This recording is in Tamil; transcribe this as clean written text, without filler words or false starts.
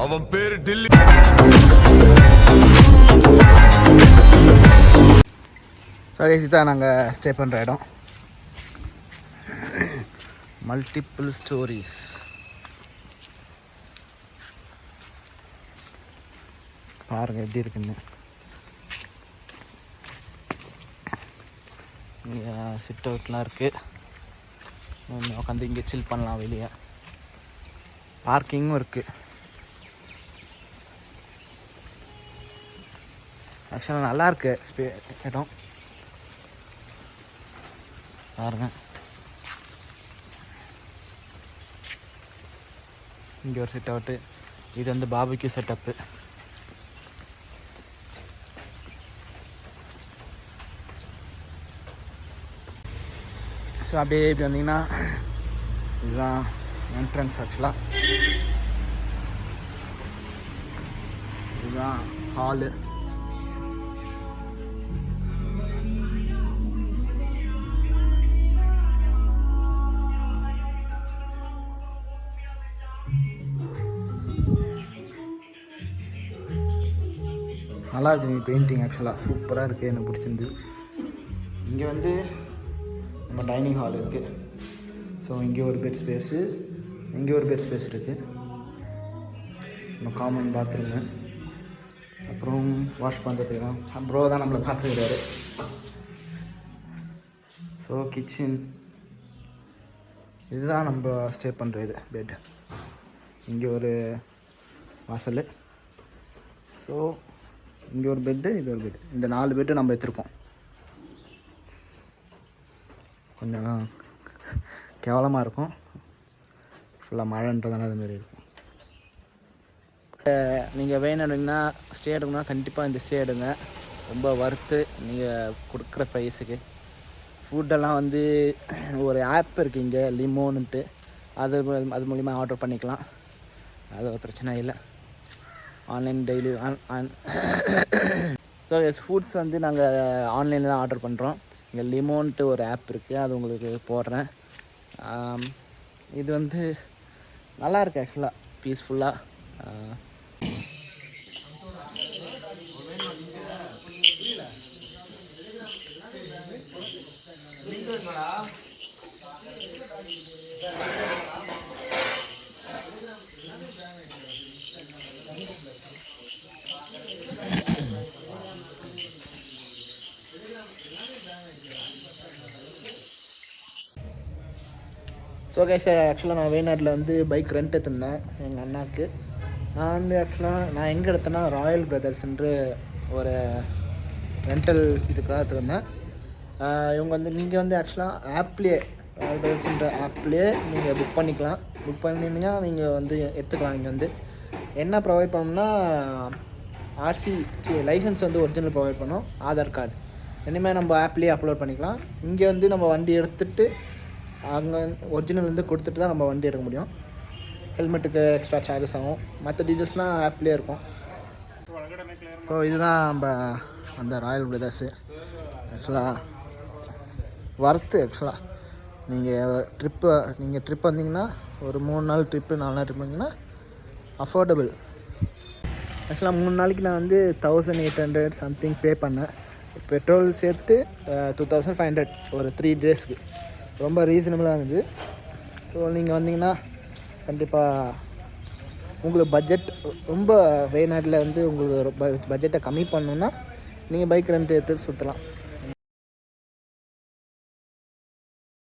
அவன் பேரு டில்லி. தான் நாங்கள் ஸ்டே பண்ணுற இடம். Multiple stories. பாருங்கள் எப்படி இருக்குன்னு. இங்கே சிட் அவுட்லாம் இருக்குது. உட்காந்து இங்கே சில் பண்ணலாம். வெளியே பார்க்கிங்கும் இருக்குது. ஆக்சுவலாக நல்லாயிருக்கு இடம். பாருங்க, இங்கே ஒரு சிட் அவுட்டு. இது வந்து பாபிக்யூ செட்டப்பு. ஸோ அப்படியே இப்படி வந்தீங்கன்னா இதுதான் என்ட்ரன்ஸ். ஆக்சுவலாக இதுதான் ஹாலு. நல்லா இருக்குது பெயிண்டிங். ஆக்சுவலாக சூப்பராக இருக்குது, எனக்கு பிடிச்சிருந்து. இங்கே வந்து நம்ம டைனிங் ஹால் இருக்குது. ஸோ இங்கே ஒரு பெட் ஸ்பேஸு, இங்கே ஒரு பெட் ஸ்பேஸ் இருக்குது. நம்ம காமன் பாத்ரூமு, அப்புறம் வாஷ் பண்ணுறதுக்கு தான் ப்ரோ தான் நம்மளை பார்த்துக்கிறாரு. ஸோ கிச்சன், இதுதான் நம்ம ஸ்டே பண்ணுற இது பெட். இங்கே ஒரு வாசல். ஸோ இங்கே ஒரு பெட்டு, இது ஒரு பெட்டு. இந்த 4 பெட்டு நம்ம எடுத்துருக்கோம். கொஞ்சம் கேவலமாக இருக்கும், ஃபுல்லாக மழைன்றதால அதுமாரி இருக்கும். நீங்கள் வேணும்னா ஸ்டே எடுக்கணும்னா கண்டிப்பாக இந்த ஸ்டே எடுங்க. ரொம்ப வர்த்து நீங்கள் கொடுக்குற ப்ரைஸுக்கு. ஃபுட்டெல்லாம் வந்து ஒரு ஆப் இருக்குது இங்கே, லிமோன்னுட்டு. அது மூலிமா ஆர்டர் பண்ணிக்கலாம். அது ஒரு பிரச்சனை இல்லை. ஆன்லைன் டெய்லி ஸோ ஃபுட்ஸ் வந்து நாங்கள் ஆன்லைனில் தான் ஆர்டர் பண்ணுறோம். இங்கே லிமோன்ட்டு ஒரு ஆப் இருக்குது, அது உங்களுக்கு போடுறேன். இது வந்து நல்லாயிருக்கு ஆக்சுவலாக, பீஸ்ஃபுல்லாக. ஸோ கைஸ், ஆக்சுவலாக நான் வேணாட்டில் வந்து பைக் ரெண்ட் எடுத்திருந்தேன் எங்கள் அண்ணாவுக்கு. நான் வந்து நான் எங்கே எடுத்தேன்னா ராயல் பிரதர்ஸ்ன்ற ஒரு ரெண்டல் இதுக்காக எடுத்துருந்தேன். இவங்க வந்து நீங்கள் வந்து ஆக்சுவலாக ஆப்லேயே, ராயல் பிரதர்ஸ்ன்ற ஆப்லேயே நீங்கள் புக் பண்ணிக்கலாம். புக் பண்ணிங்கன்னா நீங்கள் வந்து எடுத்துக்கலாம். இங்கே வந்து என்ன ப்ரொவைட் பண்ணணும்னா ஆர்சி லைசன்ஸ் வந்து ஒரிஜினல் ப்ரொவைட் பண்ணோம், ஆதார் கார்டு இனிமேல் நம்ம ஆப்லேயே அப்லோட் பண்ணிக்கலாம். இங்கே வந்து நம்ம வண்டி எடுத்துகிட்டு அங்கே ஒரிஜினல் வந்து கொடுத்துட்டு தான் நம்ம வண்டி எடுக்க முடியும். ஹெல்மெட்டுக்கு எக்ஸ்ட்ரா சார்ஜஸ் ஆகும். மற்ற டீட்டெயில்ஸ்லாம் ஆப்லேயே இருக்கும். ஸோ இதுதான் நம்ம அந்த ராயல் பிரதர்ஸு. ஆக்சுவலாக வர்த்து. ஆக்சுவலாக நீங்கள் ட்ரிப் வந்தீங்கன்னா ஒரு 3 நாள் ட்ரிப்பு, 4 நாள் ட்ரிப் வந்தீங்கன்னா அஃபோர்டபுள். ஆக்சுவலாக 3 நாளைக்கு நான் வந்து 1800 சம்திங் பே பண்ணேன். பெட்ரோல் சேர்த்து 2500 ஒரு 3 டேஸ்க்கு. ரொம்ப ரீசனபிளாக இருந்தது. ஸோ நீங்கள் வந்தீங்கன்னா கண்டிப்பாக உங்களுக்கு பட்ஜெட் ரொம்ப வெளிநாட்டில் வந்து உங்களுக்கு பட்ஜெட்டை கம்மி பண்ணணுன்னா நீங்கள் பைக் ரெண்ட் எடுத்து சுற்றலாம்.